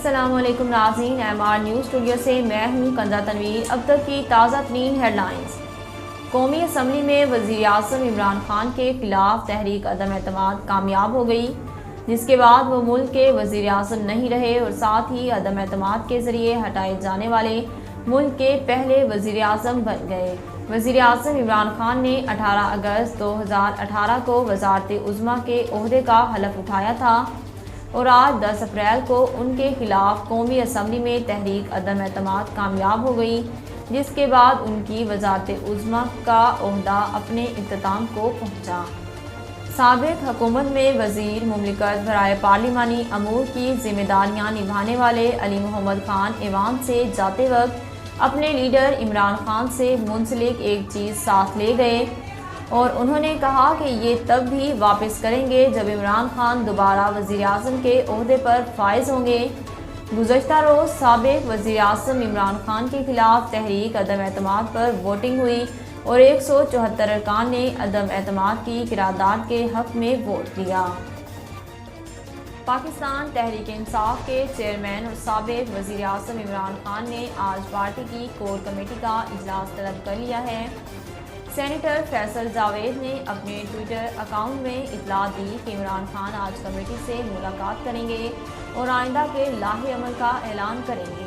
السلام علیکم ناظرین، MR نیوز اسٹوڈیو سے میں ہوں کنزا تنویر۔ اب تک کی تازہ ترین ہیڈ لائنز۔ قومی اسمبلی میں وزیر اعظم عمران خان کے خلاف تحریک عدم اعتماد کامیاب ہو گئی، جس کے بعد وہ ملک کے وزیر اعظم نہیں رہے اور ساتھ ہی عدم اعتماد کے ذریعے ہٹائے جانے والے ملک کے پہلے وزیر اعظم بن گئے۔ وزیر اعظم عمران خان نے 18 اگست 2018 کو وزارت عظمیٰ کے عہدے کا حلف اٹھایا تھا اور آج 10 اپریل کو ان کے خلاف قومی اسمبلی میں تحریک عدم اعتماد کامیاب ہو گئی، جس کے بعد ان کی وزارت عظمیٰ کا عہدہ اپنے اختتام کو پہنچا۔ سابق حکومت میں وزیر مملکت برائے پارلیمانی امور کی ذمہ داریاں نبھانے والے علی محمد خان ایوان سے جاتے وقت اپنے لیڈر عمران خان سے منسلک ایک چیز ساتھ لے گئے اور انہوں نے کہا کہ یہ تب بھی واپس کریں گے جب عمران خان دوبارہ وزیر اعظم کے عہدے پر فائز ہوں گے۔ گزشتہ روز سابق وزیر اعظم عمران خان کے خلاف تحریک عدم اعتماد پر ووٹنگ ہوئی اور 174 ارکان نے عدم اعتماد کی قرارداد کے حق میں ووٹ دیا۔ پاکستان تحریک انصاف کے چیئرمین اور سابق وزیر اعظم عمران خان نے آج پارٹی کی کور کمیٹی کا اجلاس طلب کر لیا ہے۔ سینیٹر فیصل جاوید نے اپنے ٹویٹر اکاؤنٹ میں اطلاع دی کہ عمران خان آج کمیٹی سے ملاقات کریں گے اور آئندہ کے لائحہ عمل کا اعلان کریں گے۔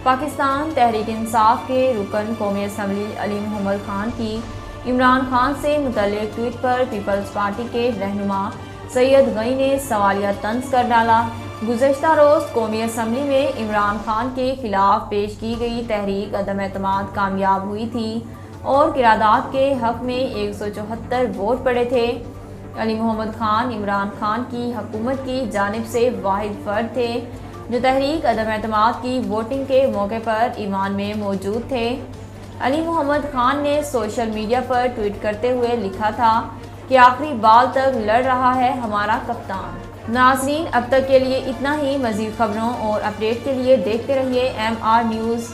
پاکستان تحریک انصاف کے رکن قومی اسمبلی علی محمد خان کی عمران خان سے متعلق ٹویٹ پر پیپلز پارٹی کے رہنما سید غنی نے سوالیہ طنز کر ڈالا۔ گزشتہ روز قومی اسمبلی میں عمران خان کے خلاف پیش کی گئی تحریک عدم اعتماد کامیاب ہوئی تھی اور قرارداد کے حق میں 174 ووٹ پڑے تھے۔ علی محمد خان عمران خان کی حکومت کی جانب سے واحد فرد تھے جو تحریک عدم اعتماد کی ووٹنگ کے موقع پر ایوان میں موجود تھے۔ علی محمد خان نے سوشل میڈیا پر ٹویٹ کرتے ہوئے لکھا تھا کہ آخری بال تک لڑ رہا ہے ہمارا کپتان۔ ناظرین، اب تک کے لیے اتنا ہی۔ مزید خبروں اور اپڈیٹ کے لیے دیکھتے رہیے MR نیوز۔